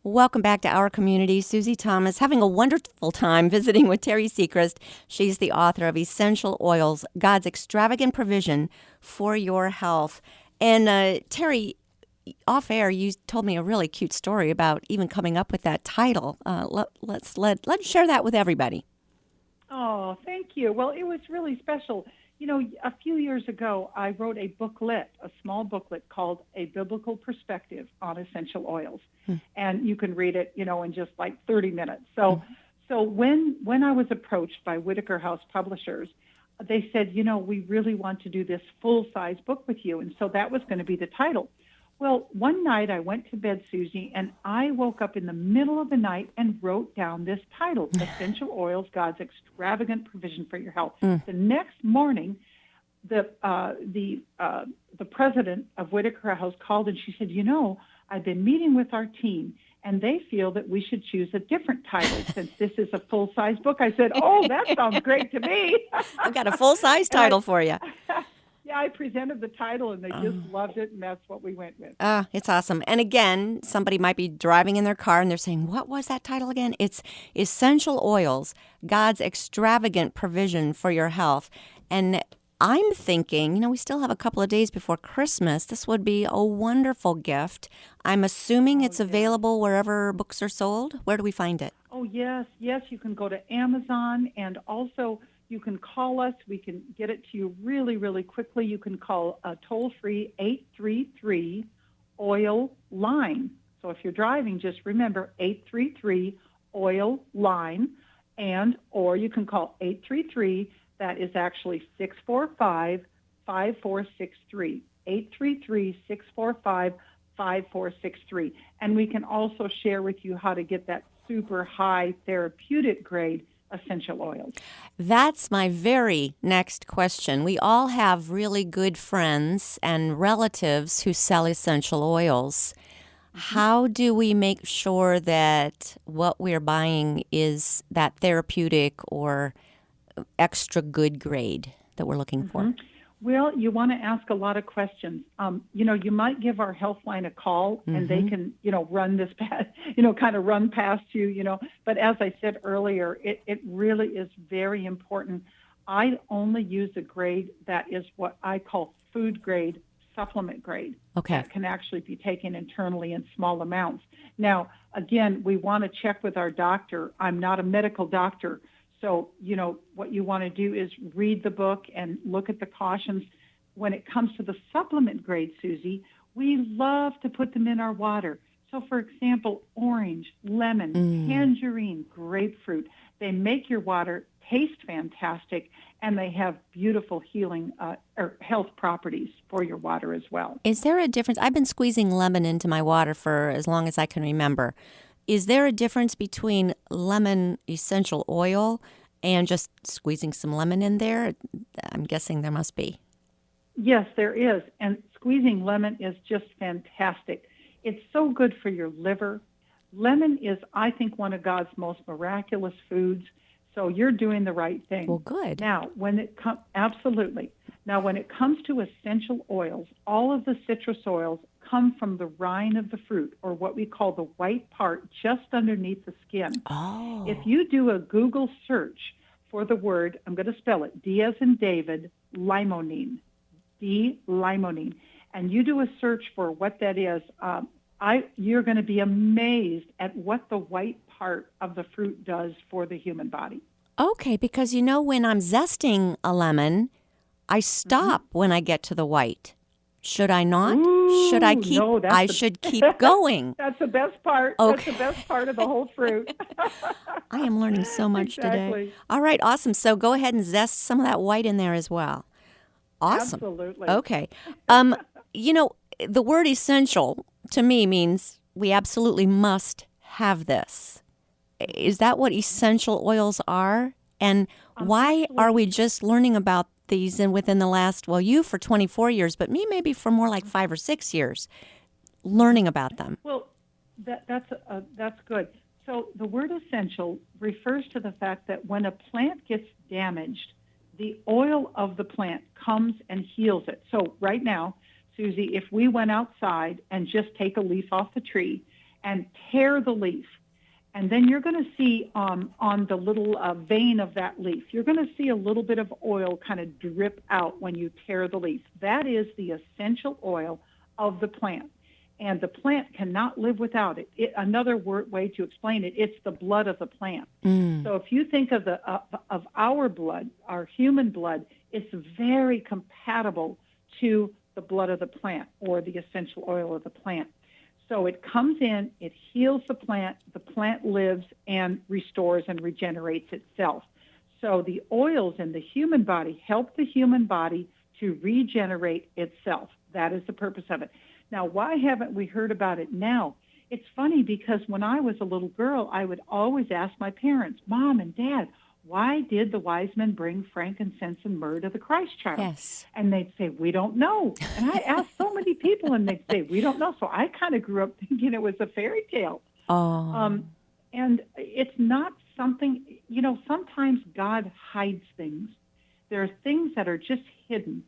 Welcome back to our community. Susie Thomas having a wonderful time visiting with Terry Seacrest. She's the author of Essential Oils, God's Extravagant Provision for Your Health. And Terry, off air, you told me a really cute story about even coming up with that title. Let's share that with everybody. Oh, thank you. Well, it was really special. You know, a few years ago, I wrote a booklet, a small booklet called A Biblical Perspective on Essential Oils. And you can read it, in just like 30 minutes. So when I was approached by Whitaker House Publishers, they said, we really want to do this full-size book with you. And so that was going to be the title. Well, one night I went to bed, Susie, and I woke up in the middle of the night and wrote down this title, Essential Oils, God's Extravagant Provision for Your Health. The next morning, the president of Whitaker House called and she said, I've been meeting with our team, and they feel that we should choose a different title since this is a full-size book. I said, that sounds great to me. I've got a full-size title for you. Yeah, I presented the title, and they just loved it, and that's what we went with. It's awesome. And again, somebody might be driving in their car, and they're saying, what was that title again? It's Essential Oils, God's Extravagant Provision for Your Health. And I'm thinking, we still have a couple of days before Christmas. This would be a wonderful gift. I'm assuming it's available wherever books are sold. Where do we find it? Oh, yes. Yes, you can go to Amazon, and also you can call us. We can get it to you really, really quickly. You can call toll-free 833-OIL-LINE. So if you're driving, just remember 833-OIL-LINE, or you can call 833, that is actually 645-5463, 833-645-5463. And we can also share with you how to get that super high therapeutic grade essential oils. That's my very next question. We all have really good friends and relatives who sell essential oils. How do we make sure that what we're buying is that therapeutic or extra good grade that we're looking for? Well, you want to ask a lot of questions. You might give our health line a call and they can, run this past, kind of run past you, But as I said earlier, it really is very important. I only use a grade that is what I call food grade, supplement grade. Okay. That can actually be taken internally in small amounts. Now, again, we want to check with our doctor. I'm not a medical doctor. So, what you want to do is read the book and look at the cautions. When it comes to the supplement grade, Susie, we love to put them in our water. So, for example, orange, lemon, tangerine, grapefruit, they make your water taste fantastic, and they have beautiful healing or health properties for your water as well. Is there a difference? I've been squeezing lemon into my water for as long as I can remember. Is there a difference between lemon essential oil and just squeezing some lemon in there? I'm guessing there must be. Yes, there is. And squeezing lemon is just fantastic. It's so good for your liver. Lemon is, I think, one of God's most miraculous foods. So you're doing the right thing. Well, good. Now, absolutely. Now, when it comes to essential oils, all of the citrus oils come from the rind of the fruit, or what we call the white part just underneath the skin. Oh. If you do a Google search for the word, I'm going to spell it, D as in David, limonene, D-limonene, and you do a search for what that is, you're going to be amazed at what the white part of the fruit does for the human body. Okay, because when I'm zesting a lemon, I stop when I get to the white. Should I not? Ooh, should I keep? No, I should keep going. That's the best part. Okay. That's the best part of the whole fruit. I am learning so much Exactly. today. All right, awesome. So go ahead and zest some of that white in there as well. Awesome. Absolutely. Okay. The word essential to me means we absolutely must have this. Is that what essential oils are? And why are we just learning about these within the last, you for 24 years, but me maybe for more like 5 or 6 years, learning about them? Well, that's good. So the word essential refers to the fact that when a plant gets damaged, the oil of the plant comes and heals it. So right now, Susie, if we went outside and just take a leaf off the tree and tear the leaf. And then you're going to see on the little vein of that leaf, you're going to see a little bit of oil kind of drip out when you tear the leaf. That is the essential oil of the plant. And the plant cannot live without it. Another way to explain it, it's the blood of the plant. So if you think of of our blood, our human blood, it's very compatible to the blood of the plant or the essential oil of the plant. So it comes in, it heals the plant lives and restores and regenerates itself. So the oils in the human body help the human body to regenerate itself. That is the purpose of it. Now, why haven't we heard about it now? It's funny because when I was a little girl, I would always ask my parents, Mom and Dad, why did the wise men bring frankincense and myrrh to the Christ child? Yes. And they'd say, we don't know. And I asked so many people, and they'd say, we don't know. So I kind of grew up thinking it was a fairy tale. Oh. And it's not something, sometimes God hides things. There are things that are just hidden.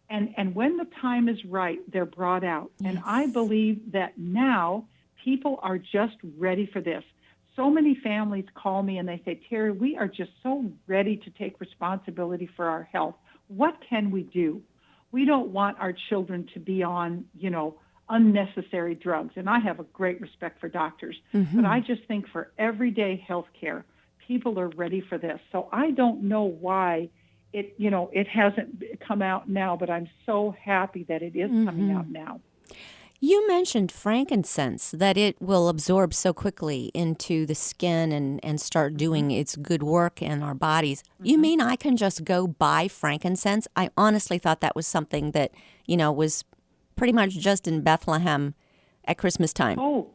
And when the time is right, they're brought out. Yes. And I believe that now people are just ready for this. So many families call me and they say, Terry, we are just so ready to take responsibility for our health. What can we do? We don't want our children to be on, unnecessary drugs. And I have a great respect for doctors. But I just think for everyday health care, people are ready for this. So I don't know why it hasn't come out now, but I'm so happy that it is coming out now. You mentioned frankincense, that it will absorb so quickly into the skin and start doing its good work in our bodies. You mean I can just go buy frankincense? I honestly thought that was something that, was pretty much just in Bethlehem at Christmas time. Oh,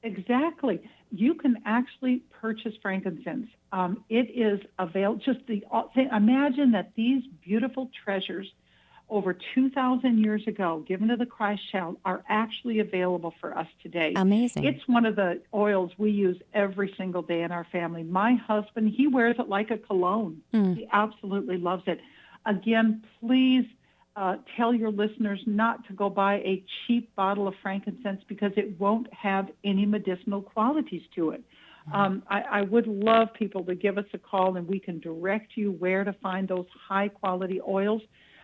exactly. You can actually purchase frankincense. It is available. Imagine that these beautiful treasures over 2,000 years ago, given to the Christ child, are actually available for us today. Amazing. It's one of the oils we use every single day in our family. My husband, he wears it like a cologne. He absolutely loves it. Again, please tell your listeners not to go buy a cheap bottle of frankincense because it won't have any medicinal qualities to it. I would love people to give us a call and we can direct you where to find those high-quality oils.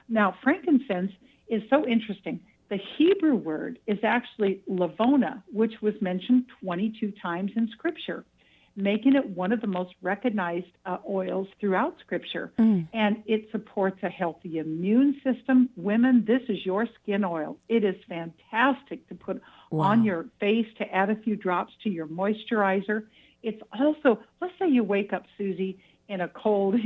Now, frankincense is so interesting. The Hebrew word is actually lavona, which was mentioned 22 times in Scripture, making it one of the most recognized oils throughout Scripture. And it supports a healthy immune system. Women, this is your skin oil. It is fantastic to put on your face, to add a few drops to your moisturizer. It's also, let's say you wake up, Susie, in a cold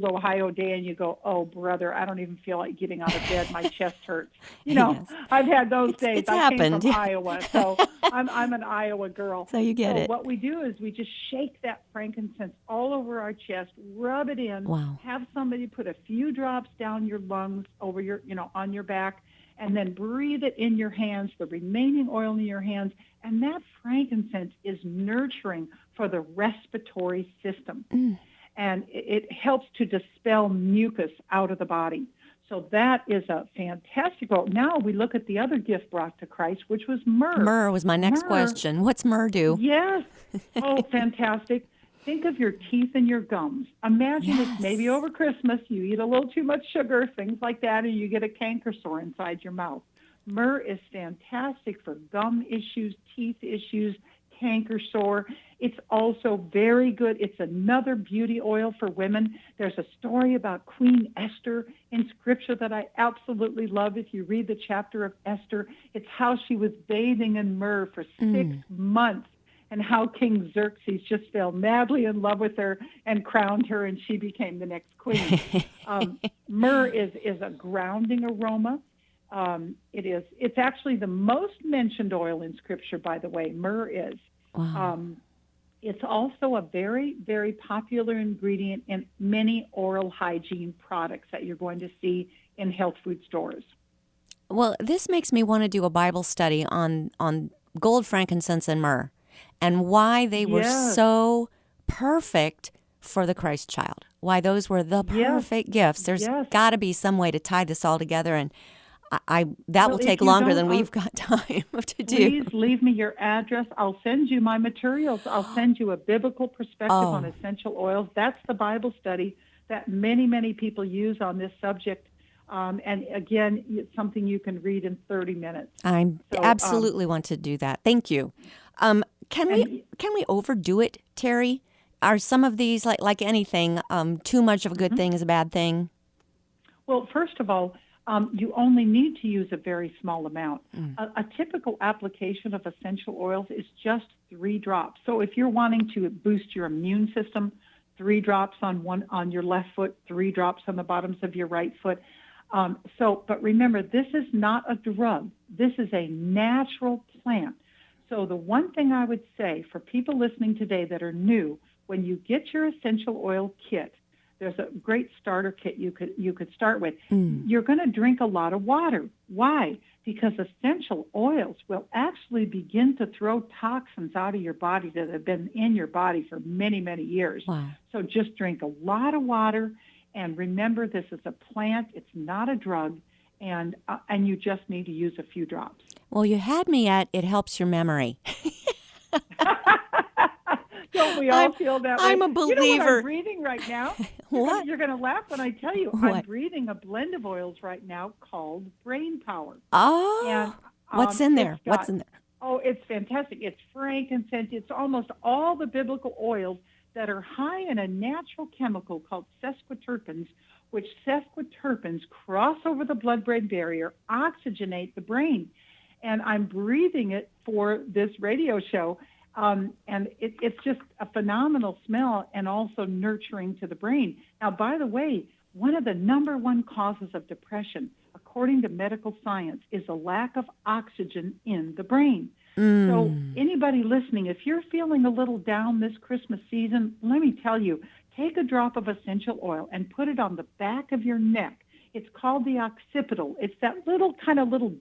Ohio day and you go, oh, brother, I don't even feel like getting out of bed. My chest hurts. Yes. I've had those days. It's I happened. came from Iowa, so I'm an Iowa girl. So you get it. What we do is we just shake that frankincense all over our chest, rub it in, have somebody put a few drops down your lungs over your, on your back, and then breathe it in your hands, the remaining oil in your hands. And that frankincense is nurturing for the respiratory system. And it helps to dispel mucus out of the body. So that is a fantastic oil. Now we look at the other gift brought to Christ, which was myrrh. Myrrh was my next question. What's myrrh do? Yes. Oh, fantastic. Think of your teeth and your gums. Imagine if maybe over Christmas you eat a little too much sugar, things like that, and you get a canker sore inside your mouth. Myrrh is fantastic for gum issues, teeth issues, canker sore. It's also very good. It's another beauty oil for women. There's a story about Queen Esther in Scripture that I absolutely love. If you read the chapter of Esther, it's how she was bathing in myrrh for 6 months and how King Xerxes just fell madly in love with her and crowned her, and she became the next queen. Myrrh is a grounding aroma. It's actually the most mentioned oil in Scripture, by the way. Myrrh is. Wow. It's also a very, very popular ingredient in many oral hygiene products that you're going to see in health food stores. Well, this makes me want to do a Bible study on gold, frankincense, and myrrh, and why they were so perfect for the Christ child. Why those were the perfect gifts. There's got to be some way to tie this all together. And I that Well, will if take you longer don't, than we've got time to do. please leave me your address. I'll send you my materials. I'll send you a biblical perspective on Oh, essential oils. That's the Bible study that many, many people use on this subject. And again, it's something you can read in 30 minutes. I So, absolutely want to do that. Thank you. Um, and can we overdo it, Terry? Are some of these like anything? Too much of a good mhm. thing is a bad thing. Well, first of all, you only need to use a very small amount. Mm. A typical application of essential oils is just 3 drops. So if you're wanting to boost your immune system, 3 drops on your left foot, 3 drops on the bottoms of your right foot. But remember, this is not a drug. This is a natural plant. So the one thing I would say for people listening today that are new, when you get your essential oil kit, there's a great starter kit you could start with. Mm. You're going to drink a lot of water. Why? Because essential oils will actually begin to throw toxins out of your body that have been in your body for many, many years. Wow. So just drink a lot of water, and remember, this is a plant. It's not a drug, and you just need to use a few drops. Well, you had me at it helps your memory. Don't we all I'm feel that way? I'm a You know what I'm believer. breathing right now? What? You're gonna laugh when I tell you. I'm What? breathing a blend of oils right now called Brain Power, and Oh, what's in there? it's What's got in there? it's fantastic. It's frankincense. It's almost all the biblical oils that are high in a natural chemical called sesquiterpenes, which sesquiterpenes cross over the blood-brain barrier, oxygenate the brain, and I'm breathing it for this radio show. And it's just a phenomenal smell and also nurturing to the brain. Now, by the way, one of the number one causes of depression, according to medical science, is a lack of oxygen in the brain. So Mm. anybody listening, if you're feeling a little down this Christmas season, let me tell you, take a drop of essential oil and put it on the back of your neck. It's called the occipital. It's that little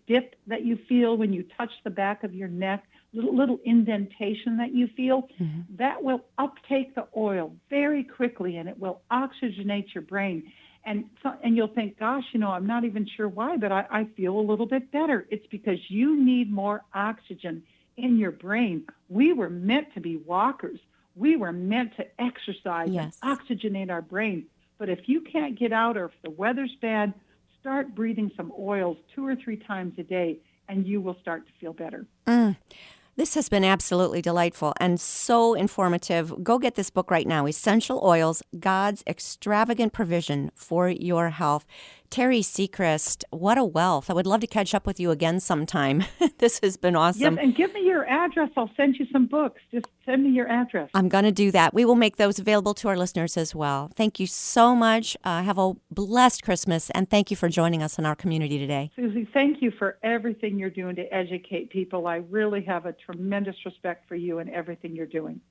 dip that you feel when you touch the back of your neck, little indentation that you feel. Mhm. That will uptake the oil very quickly, and it will oxygenate your brain. And you'll think, gosh, I'm not even sure why, but I feel a little bit better. It's because you need more oxygen in your brain. We were meant to be walkers. We were meant to exercise and Yes. oxygenate our brain. But if you can't get out or if the weather's bad, start breathing some oils 2 or 3 times a day, and you will start to feel better. Mm. This has been absolutely delightful and so informative. Go get this book right now, Essential Oils, God's Extravagant Provision for Your Health. Terry Seacrest, what a wealth. I would love to catch up with you again sometime. This has been awesome. Yes, and give me your address. I'll send you some books. Just send me your address. I'm going to do that. We will make those available to our listeners as well. Thank you so much. Have a blessed Christmas, and thank you for joining us in our community today. Susie, thank you for everything you're doing to educate people. I really have a tremendous respect for you and everything you're doing.